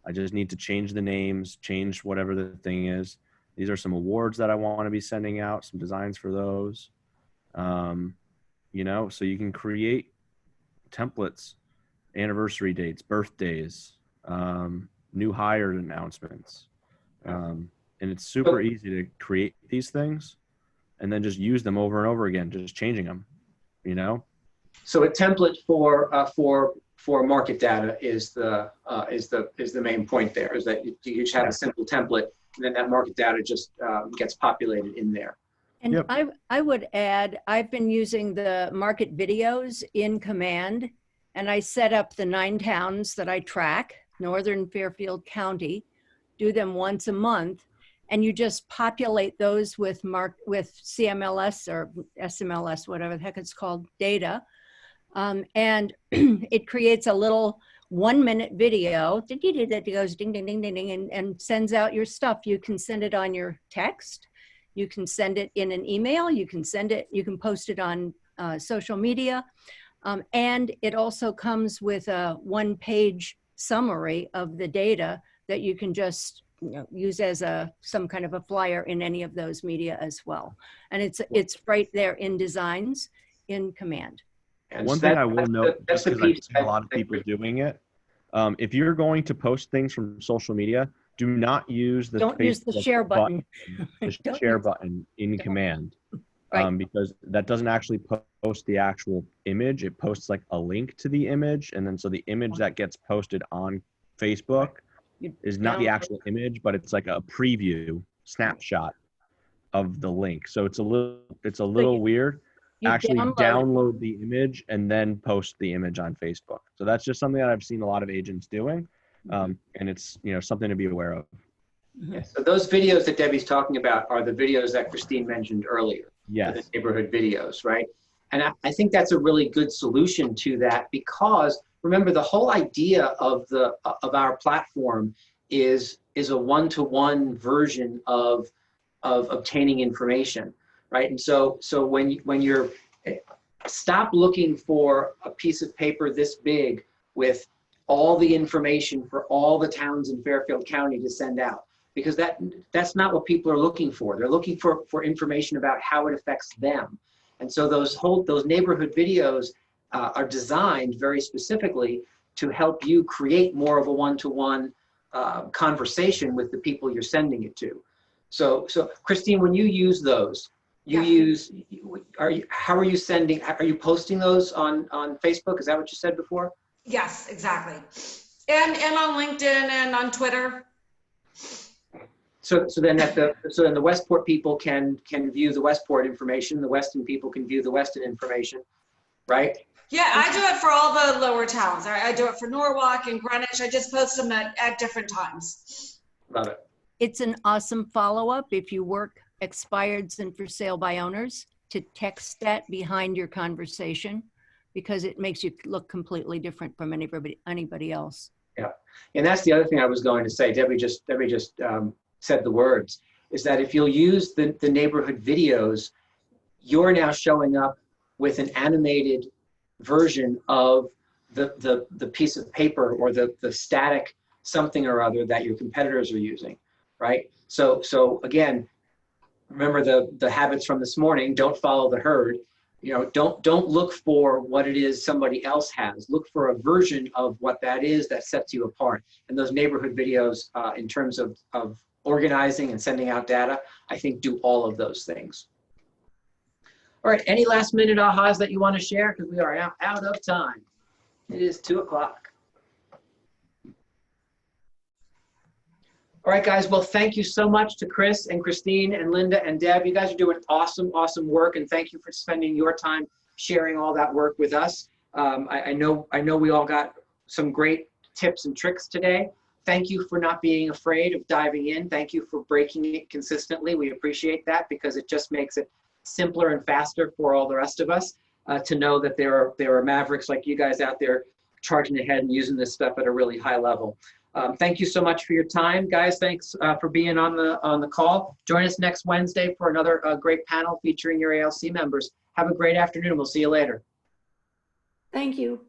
I just need to change the names, change whatever the thing is. These are some awards that I want to be sending out, some designs for those. You know, so you can create templates, anniversary dates, birthdays, new hire announcements. And it's super easy to create these things and then just use them over and over again, just changing them, you know? So a template for market data is the main point there, is that you just have a simple template, and then that market data just gets populated in there. And I would add, I've been using the market videos in Command, and I set up the 9 towns that I track, Northern Fairfield County, do them once a month, and you just populate those with CMLS or SMLS, whatever the heck it's called, data. And it creates a little 1-minute video that goes ding, ding, ding, ding, ding, and sends out your stuff. You can send it on your text. You can send it in an email. You can post it on social media. And it also comes with a 1-page summary of the data that you can just use as some kind of a flyer in any of those media as well. And it's right there in designs in Command. And one so thing I will note, that's just the because piece. I've seen a lot of people doing it, if you're going to post things from social media, do not use the Don't use the share button. The share button in Command, Right. because that doesn't actually post the actual image. It posts like a link to the image, and then so the image that gets posted on Facebook is not the actual image, but it's like a preview snapshot of the link. So it's a little weird. Actually download the image and then post the image on Facebook. So that's just something that I've seen a lot of agents doing, and it's something to be aware of. Yes. So those videos that Debbie's talking about are the videos that Christine mentioned earlier. Yes. The neighborhood videos, right? And I think that's a really good solution to that, because remember, the whole idea of our platform is a one-to-one version of obtaining information, right? And so when you're stop looking for a piece of paper this big with all the information for all the towns in Fairfield County to send out, because that's not what people are looking for. They're looking for information about how it affects them. And so those neighborhood videos are designed very specifically to help you create more of a one-to-one conversation with the people you're sending it to. So Christine, when you use those, how are you sending? Are you posting those on Facebook? Is that what you said before? Yes, exactly. And on LinkedIn and on Twitter. So then the Westport people can view the Westport information. The Weston people can view the Weston information, right? Yeah, I do it for all the lower towns. I do it for Norwalk and Greenwich. I just post them at different times. Love it. It's an awesome follow-up if you work expireds and for sale by owners, to text that behind your conversation, because it makes you look completely different from anybody else. Yeah, and that's the other thing I was going to say. Debbie just said the words, is that if you'll use the neighborhood videos, you're now showing up with an animated version of the piece of paper or the static something or other that your competitors are using, right? So again, remember the habits from this morning. Don't follow the herd. You know, don't look for what it is somebody else has. Look for a version of what that is that sets you apart. And those neighborhood videos, in terms of organizing and sending out data, I think do all of those things. All right, any last minute ahas that you want to share? Because we are out of time. It is 2 o'clock. All right, guys. Well, thank you so much to Chris and Christine and Linda and Deb. You guys are doing awesome, awesome work, and thank you for spending your time sharing all that work with us. I know we all got some great tips and tricks today. Thank you for not being afraid of diving in. Thank you for breaking it consistently. We appreciate that, because it just makes it simpler and faster for all the rest of us to know that there are mavericks like you guys out there charging ahead and using this stuff at a really high level. Thank you so much for your time, guys. Thanks for being on the call. Join us next Wednesday for another great panel featuring your ALC members. Have a great afternoon. We'll see you later. Thank you.